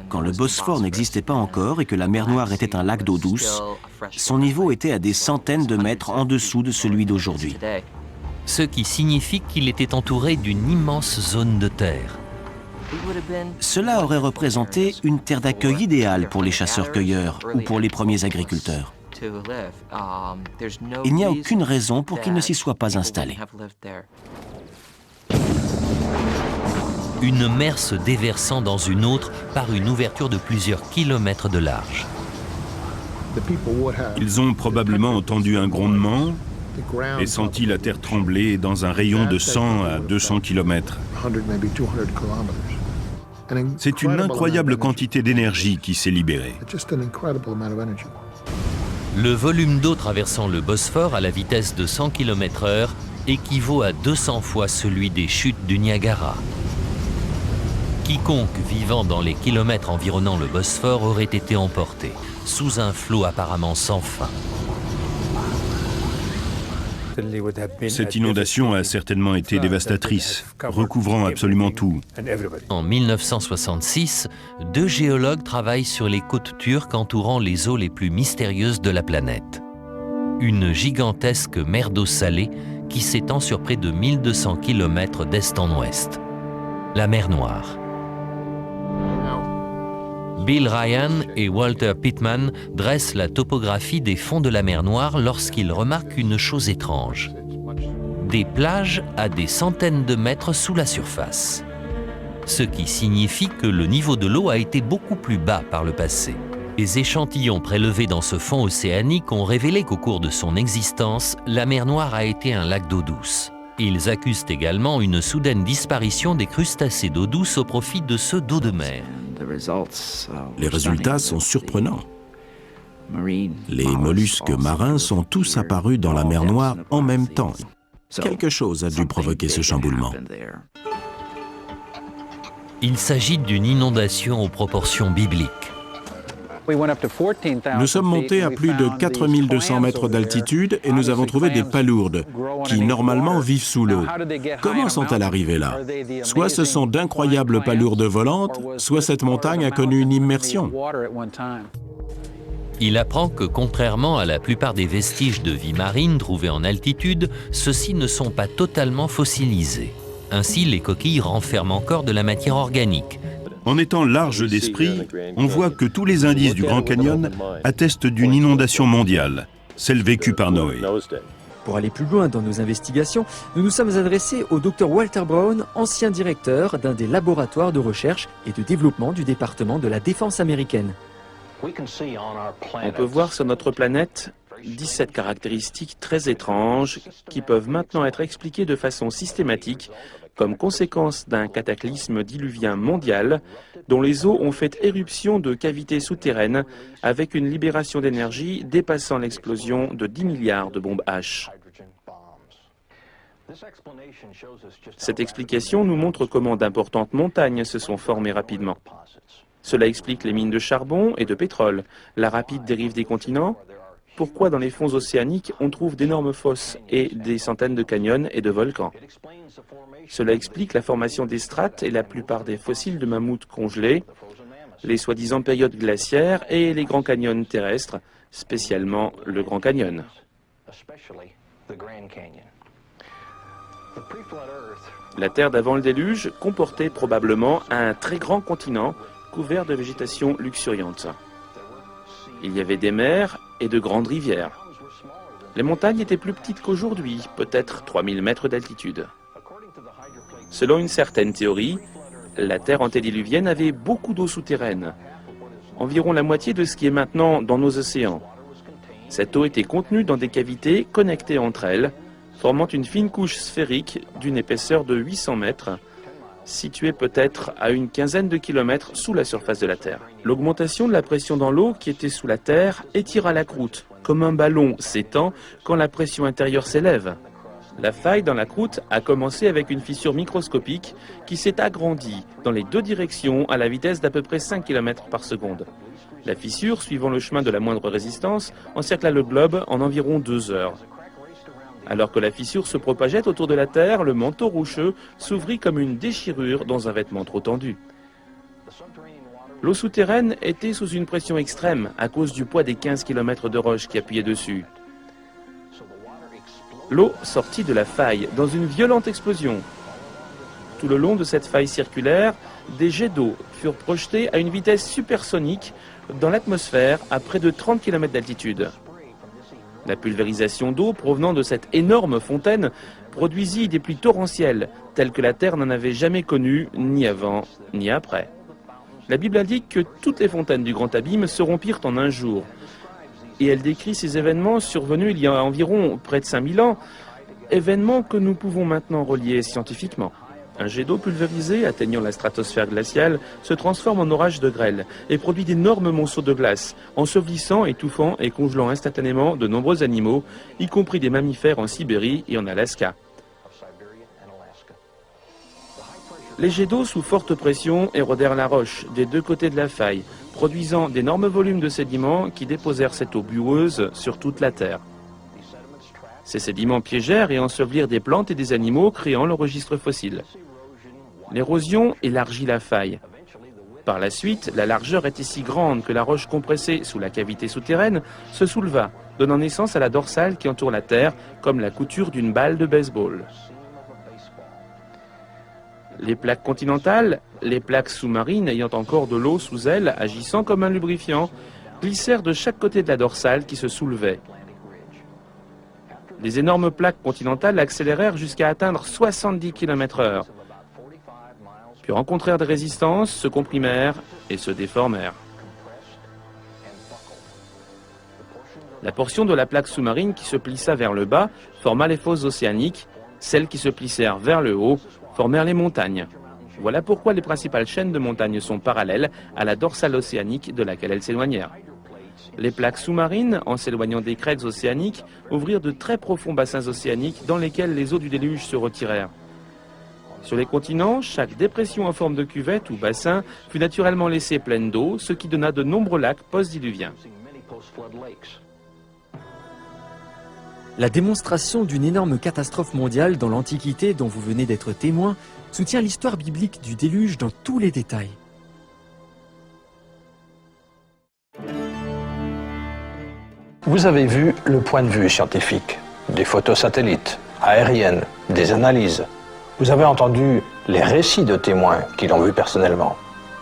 Quand le Bosphore n'existait pas encore et que la mer Noire était un lac d'eau douce, son niveau était à des centaines de mètres en dessous de celui d'aujourd'hui. Ce qui signifie qu'il était entouré d'une immense zone de terre. Cela aurait représenté une terre d'accueil idéale pour les chasseurs-cueilleurs ou pour les premiers agriculteurs. Il n'y a aucune raison pour qu'ils ne s'y soient pas installés. Une mer se déversant dans une autre par une ouverture de plusieurs kilomètres de large. Ils ont probablement entendu un grondement et senti la terre trembler dans un rayon de 100 à 200 km. C'est une incroyable quantité d'énergie qui s'est libérée. Le volume d'eau traversant le Bosphore à la vitesse de 100 km/h équivaut à 200 fois celui des chutes du Niagara. Quiconque vivant dans les kilomètres environnant le Bosphore aurait été emporté, sous un flot apparemment sans fin. Cette inondation a certainement été dévastatrice, recouvrant absolument tout. En 1966, 2 géologues travaillent sur les côtes turques entourant les eaux les plus mystérieuses de la planète. Une gigantesque mer d'eau salée qui s'étend sur près de 1200 km d'est en ouest. La mer Noire. Bill Ryan et Walter Pittman dressent la topographie des fonds de la mer Noire lorsqu'ils remarquent une chose étrange. Des plages à des centaines de mètres sous la surface. Ce qui signifie que le niveau de l'eau a été beaucoup plus bas par le passé. Les échantillons prélevés dans ce fond océanique ont révélé qu'au cours de son existence, la mer Noire a été un lac d'eau douce. Ils accusent également une soudaine disparition des crustacés d'eau douce au profit de ceux d'eau de mer. Les résultats sont surprenants. Les mollusques marins sont tous apparus dans la mer Noire en même temps. Quelque chose a dû provoquer ce chamboulement. Il s'agit d'une inondation aux proportions bibliques. Nous sommes montés à plus de 4200 mètres d'altitude et nous avons trouvé des palourdes qui, normalement, vivent sous l'eau. Comment sont-elles arrivées là? Soit ce sont d'incroyables palourdes volantes, soit cette montagne a connu une immersion. Il apprend que, contrairement à la plupart des vestiges de vie marine trouvés en altitude, ceux-ci ne sont pas totalement fossilisés. Ainsi, les coquilles renferment encore de la matière organique. En étant large d'esprit, on voit que tous les indices du Grand Canyon attestent d'une inondation mondiale, celle vécue par Noé. Pour aller plus loin dans nos investigations, nous nous sommes adressés au Dr Walter Brown, ancien directeur d'un des laboratoires de recherche et de développement du département de la défense américaine. On peut voir sur notre planète 17 caractéristiques très étranges qui peuvent maintenant être expliquées de façon systématique comme conséquence d'un cataclysme diluvien mondial dont les eaux ont fait éruption de cavités souterraines avec une libération d'énergie dépassant l'explosion de 10 milliards de bombes H. Cette explication nous montre comment d'importantes montagnes se sont formées rapidement. Cela explique les mines de charbon et de pétrole, la rapide dérive des continents, pourquoi dans les fonds océaniques on trouve d'énormes fosses et des centaines de canyons et de volcans. Cela explique la formation des strates et la plupart des fossiles de mammouths congelés, les soi-disant périodes glaciaires et les grands canyons terrestres, spécialement le Grand Canyon. La Terre d'avant le déluge comportait probablement un très grand continent couvert de végétation luxuriante. Il y avait des mers et de grandes rivières. Les montagnes étaient plus petites qu'aujourd'hui, peut-être 3000 mètres d'altitude. Selon une certaine théorie, la Terre antédiluvienne avait beaucoup d'eau souterraine, environ la moitié de ce qui est maintenant dans nos océans. Cette eau était contenue dans des cavités connectées entre elles, formant une fine couche sphérique d'une épaisseur de 800 mètres, située peut-être à une quinzaine de kilomètres sous la surface de la Terre. L'augmentation de la pression dans l'eau qui était sous la Terre étira la croûte, comme un ballon s'étend quand la pression intérieure s'élève. La faille dans la croûte a commencé avec une fissure microscopique qui s'est agrandie dans les deux directions à la vitesse d'à peu près 5 km par seconde. La fissure, suivant le chemin de la moindre résistance, encercla le globe en environ 2 heures. Alors que la fissure se propageait autour de la Terre, le manteau rocheux s'ouvrit comme une déchirure dans un vêtement trop tendu. L'eau souterraine était sous une pression extrême à cause du poids des 15 km de roches qui appuyaient dessus. L'eau sortit de la faille dans une violente explosion. Tout le long de cette faille circulaire, des jets d'eau furent projetés à une vitesse supersonique dans l'atmosphère à près de 30 km d'altitude. La pulvérisation d'eau provenant de cette énorme fontaine produisit des pluies torrentielles, telles que la Terre n'en avait jamais connues, ni avant, ni après. La Bible indique que toutes les fontaines du Grand Abîme se rompirent en un jour. Et elle décrit ces événements survenus il y a environ près de 5000 ans, événements que nous pouvons maintenant relier scientifiquement. Un jet d'eau pulvérisé atteignant la stratosphère glaciale se transforme en orage de grêle et produit d'énormes monceaux de glace, ensevelissant, étouffant et congelant instantanément de nombreux animaux, y compris des mammifères en Sibérie et en Alaska. Les jets d'eau sous forte pression érodèrent la roche des deux côtés de la faille, produisant d'énormes volumes de sédiments qui déposèrent cette eau bueuse sur toute la terre. Ces sédiments piégèrent et ensevelirent des plantes et des animaux, créant le registre fossile. L'érosion élargit la faille. Par la suite, la largeur était si grande que la roche compressée sous la cavité souterraine se souleva, donnant naissance à la dorsale qui entoure la terre, comme la couture d'une balle de baseball. Les plaques continentales, les plaques sous-marines ayant encore de l'eau sous elles, agissant comme un lubrifiant, glissèrent de chaque côté de la dorsale qui se soulevait. Les énormes plaques continentales accélérèrent jusqu'à atteindre 70 km/h, puis rencontrèrent des résistances, se comprimèrent et se déformèrent. La portion de la plaque sous-marine qui se plissa vers le bas forma les fosses océaniques, celles qui se plissèrent vers le haut formèrent les montagnes. Voilà pourquoi les principales chaînes de montagnes sont parallèles à la dorsale océanique de laquelle elles s'éloignèrent. Les plaques sous-marines, en s'éloignant des crêtes océaniques, ouvrirent de très profonds bassins océaniques dans lesquels les eaux du déluge se retirèrent. Sur les continents, chaque dépression en forme de cuvette ou bassin fut naturellement laissée pleine d'eau, ce qui donna de nombreux lacs post-diluviens. La démonstration d'une énorme catastrophe mondiale dans l'Antiquité dont vous venez d'être témoin soutient l'histoire biblique du déluge dans tous les détails. Vous avez vu le point de vue scientifique, des photos satellites, aériennes, des analyses. Vous avez entendu les récits de témoins qui l'ont vu personnellement.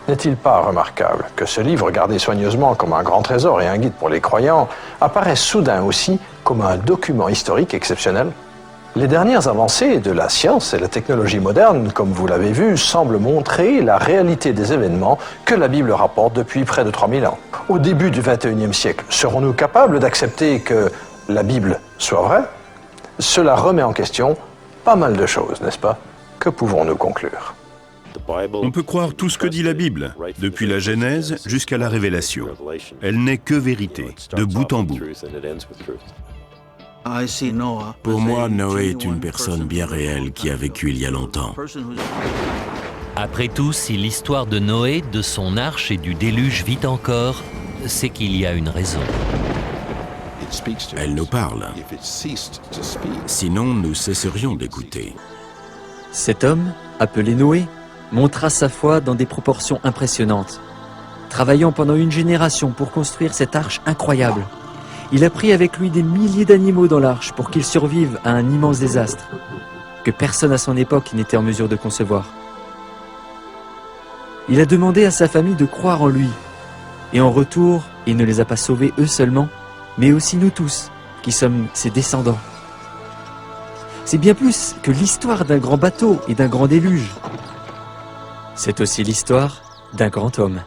N'est-il pas remarquable que ce livre, gardé soigneusement comme un grand trésor et un guide pour les croyants, apparaisse soudain aussi comme un document historique exceptionnel? Les dernières avancées de la science et la technologie moderne, comme vous l'avez vu, semblent montrer la réalité des événements que la Bible rapporte depuis près de 3000 ans. Au début du XXIe siècle, serons-nous capables d'accepter que la Bible soit vraie? Cela remet en question pas mal de choses, n'est-ce pas? Que pouvons-nous conclure? On peut croire tout ce que dit la Bible, depuis la Genèse jusqu'à la Révélation. Elle n'est que vérité, de bout en bout. Pour moi, Noé est une personne bien réelle qui a vécu il y a longtemps. Après tout, si l'histoire de Noé, de son arche et du déluge vit encore, c'est qu'il y a une raison. Elle nous parle. Sinon, nous cesserions d'écouter. Cet homme, appelé Noé, montra sa foi dans des proportions impressionnantes. Travaillant pendant une génération pour construire cette arche incroyable, il a pris avec lui des milliers d'animaux dans l'arche pour qu'ils survivent à un immense désastre que personne à son époque n'était en mesure de concevoir. Il a demandé à sa famille de croire en lui, et en retour, il ne les a pas sauvés eux seulement, mais aussi nous tous, qui sommes ses descendants. C'est bien plus que l'histoire d'un grand bateau et d'un grand déluge. C'est aussi l'histoire d'un grand homme.